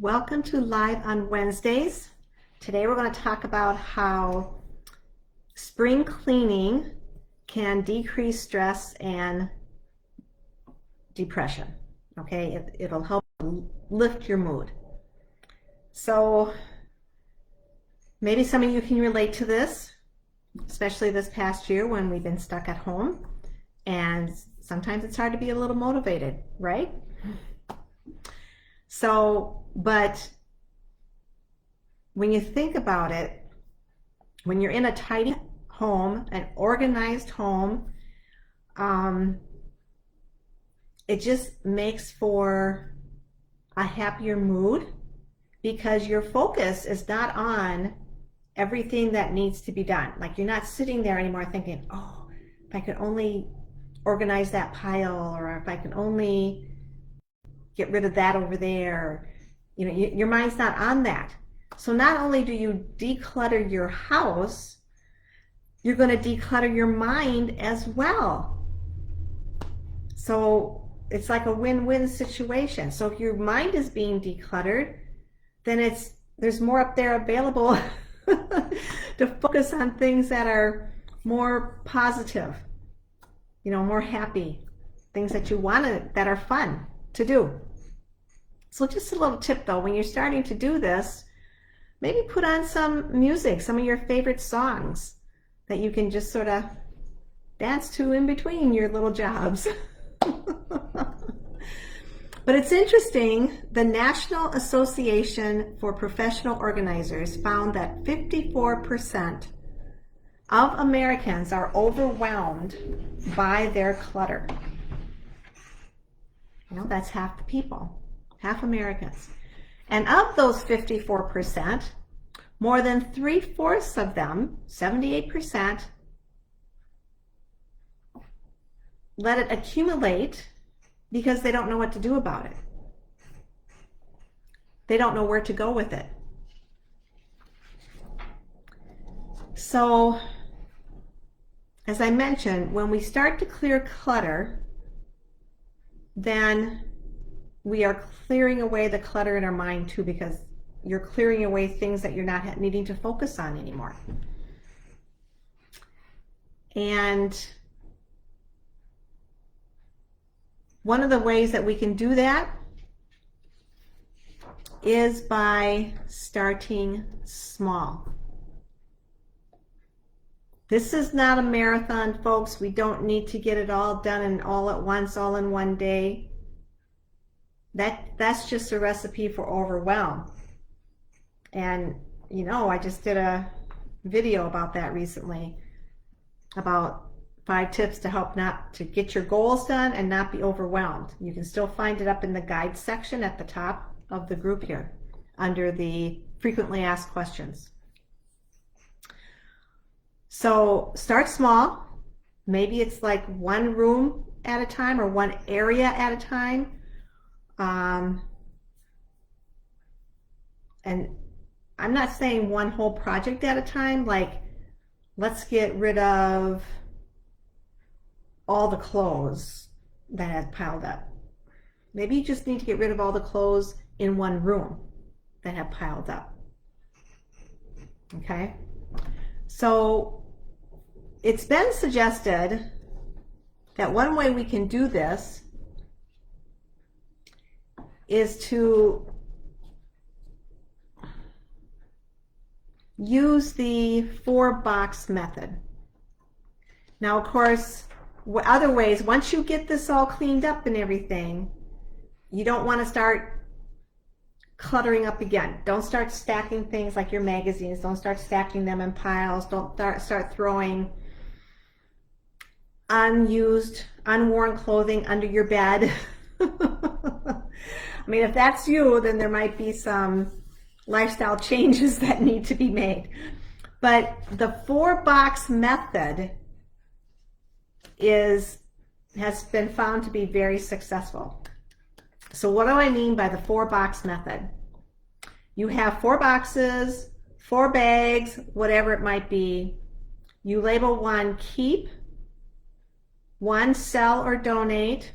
Welcome to Live on Wednesdays. Today we're going to talk about how spring cleaning can decrease stress and depression. Okay, it'll help lift your mood. So maybe some of you can relate to this, especially this past year when we've been stuck at home, and sometimes it's hard to be a little motivated, right? But when you think about it, when you're in a tidy home, an organized home, it just makes for a happier mood because your focus is not on everything that needs to be done. Like you're not sitting there anymore thinking, oh, if I could only organize that pile, or if I can only get rid of that over there. You know, your mind's not on that. So not only do you declutter your house, you're going to declutter your mind as well. So it's like a win-win situation. So if your mind is being decluttered, then there's more up there available to focus on things that are more positive, you know, more happy, things that you want to, that are fun to do. So just a little tip though, when you're starting to do this, maybe put on some music, some of your favorite songs that you can just sort of dance to in between your little jobs. But it's interesting, the National Association for Professional Organizers found that 54% of Americans are overwhelmed by their clutter. You know, that's half the people. Half Americans. And of those 54%, more than 3/4 of them, 78%, let it accumulate because they don't know what to do about it. They don't know where to go with it. So, as I mentioned, when we start to clear clutter, then we are clearing away the clutter in our mind too, because you're clearing away things that you're not needing to focus on anymore. And one of the ways that we can do that is by starting small. This is not a marathon, folks. We don't need to get it all done and all at once, all in one day. That's just a recipe for overwhelm. And you know, I just did a video about that recently, about 5 tips to help not to get your goals done and not be overwhelmed. You can still find it up in the guide section at the top of the group here under the frequently asked questions. So start small. Maybe it's like one room at a time or one area at a time. And I'm not saying one whole project at a time, like let's get rid of all the clothes that have piled up. Maybe you just need to get rid of all the clothes in one room that have piled up. Okay? So it's been suggested that one way we can do this is to use the 4-box method. Now, of course, other ways, once you get this all cleaned up and everything, you don't want to start cluttering up again. Don't start stacking things like your magazines. Don't start stacking them in piles. Don't start throwing unused, unworn clothing under your bed. I mean, if that's you, then there might be some lifestyle changes that need to be made. But the 4-box method has been found to be very successful. So what do I mean by the 4-box method? You have 4 boxes, 4 bags, whatever it might be. You label 1 keep, 1 sell or donate,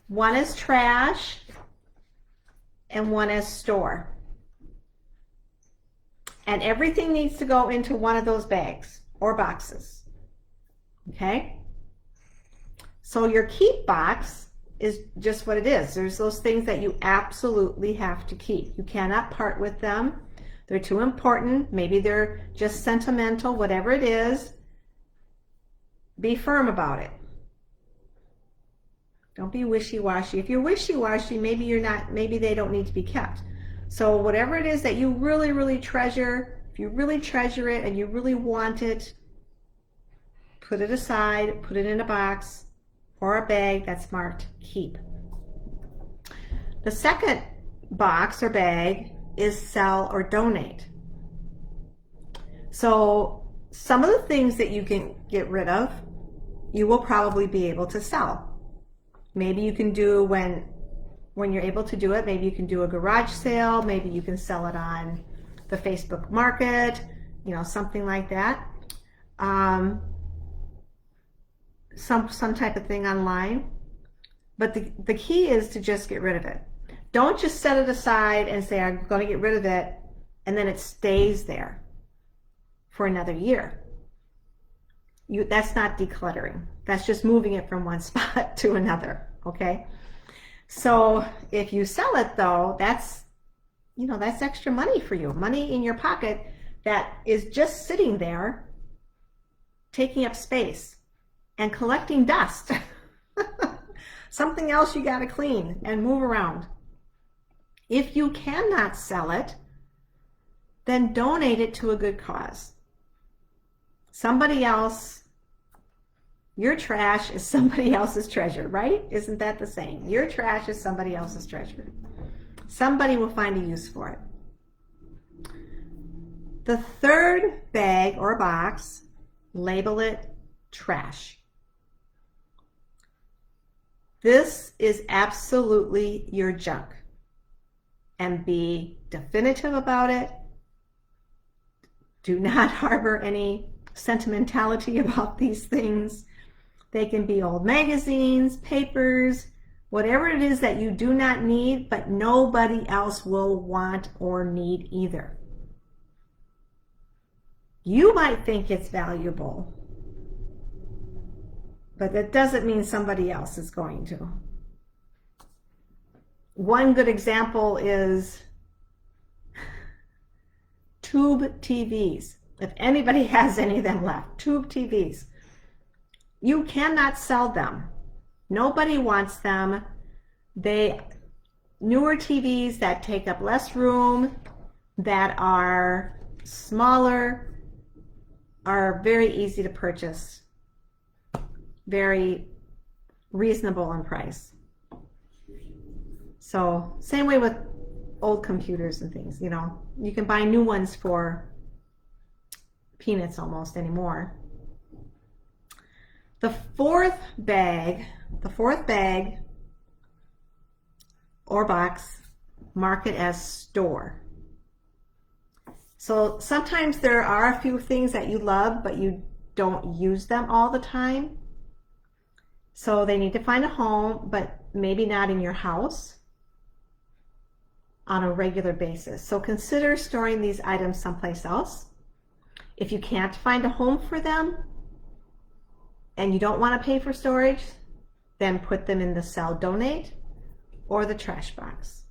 1 is trash, and one as store. And everything needs to go into one of those bags or boxes. Okay? So your keep box is just what it is. There's those things that you absolutely have to keep. You cannot part with them. They're too important. Maybe they're just sentimental, whatever it is. Be firm about it. Don't be wishy-washy. If you're wishy-washy, maybe they don't need to be kept. So whatever it is that you really, really treasure, if you really treasure it and you really want it, put it aside, put it in a box or a bag that's marked keep. The second box or bag is sell or donate. So some of the things that you can get rid of, you will probably be able to sell. Maybe you can do when you're able to do it, maybe you can do a garage sale, maybe you can sell it on the Facebook market, something like that. Some type of thing online. But the key is to just get rid of it. Don't just set it aside and say, I'm going to get rid of it, and then it stays there for another year. That's not decluttering. That's just moving it from one spot to another, okay? So if you sell it though, that's extra money for you, money in your pocket that is just sitting there taking up space and collecting dust. Something else you got to clean and move around. If you cannot sell it, then donate it to a good cause. Somebody else, your trash is somebody else's treasure, right? Isn't that the saying? Your trash is somebody else's treasure. Somebody will find a use for it. The third bag or box, label it trash. This is absolutely your junk. And be definitive about it. Do not harbor any sentimentality about these things. They can be old magazines, papers, whatever it is that you do not need, but nobody else will want or need either. You might think it's valuable, but that doesn't mean somebody else is going to. One good example is tube TVs. If anybody has any of them left, tube TVs. You cannot sell them. Nobody wants them. Newer TVs that take up less room, that are smaller, are very easy to purchase, very reasonable in price. So same way with old computers and things, you can buy new ones for peanuts almost anymore. The fourth bag or box, mark it as store. So sometimes there are a few things that you love, but you don't use them all the time. So they need to find a home, but maybe not in your house on a regular basis. So consider storing these items someplace else. If you can't find a home for them and you don't want to pay for storage, then put them in the sell donate or the trash box.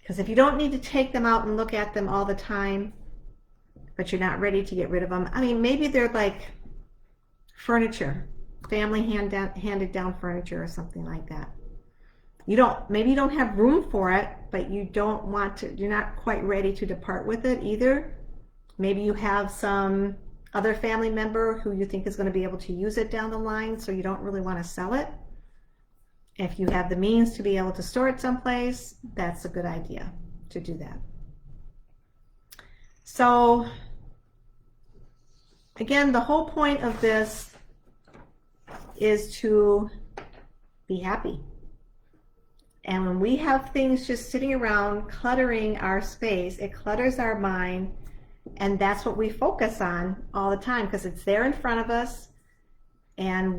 Because if you don't need to take them out and look at them all the time, but you're not ready to get rid of them, maybe they're like furniture, family handed down furniture or something like that. Maybe you don't have room for it, but you're not quite ready to depart with it either. Maybe you have some other family member who you think is going to be able to use it down the line, so you don't really want to sell it. If you have the means to be able to store it someplace, that's a good idea to do that. So again, the whole point of this is to be happy. And when we have things just sitting around cluttering our space, it clutters our mind, and that's what we focus on all the time because it's there in front of us, and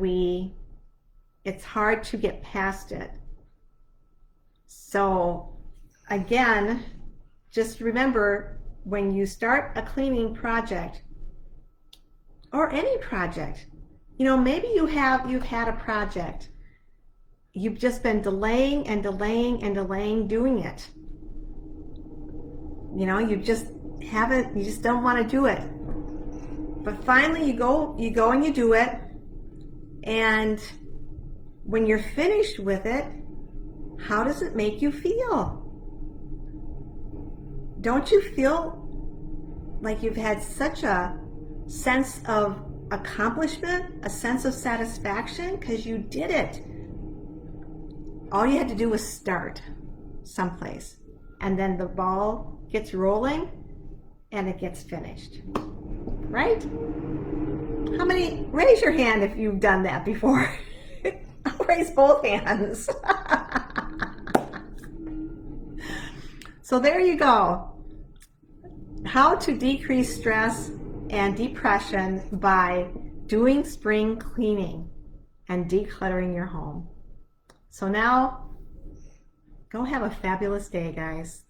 it's hard to get past it. So again, just remember, when you start a cleaning project or any project, maybe you've had a project, you've just been delaying and delaying and delaying doing it. You just don't want to do it. But finally you go and you do it, and when you're finished with it, how does it make you feel? Don't you feel like you've had such a sense of accomplishment, a sense of satisfaction, because you did it? All you had to do was start someplace, and then the ball gets rolling and it gets finished, right? How many? Raise your hand if you've done that before. I'll raise both hands. So there you go. How to decrease stress and depression by doing spring cleaning and decluttering your home. So now, go have a fabulous day, guys.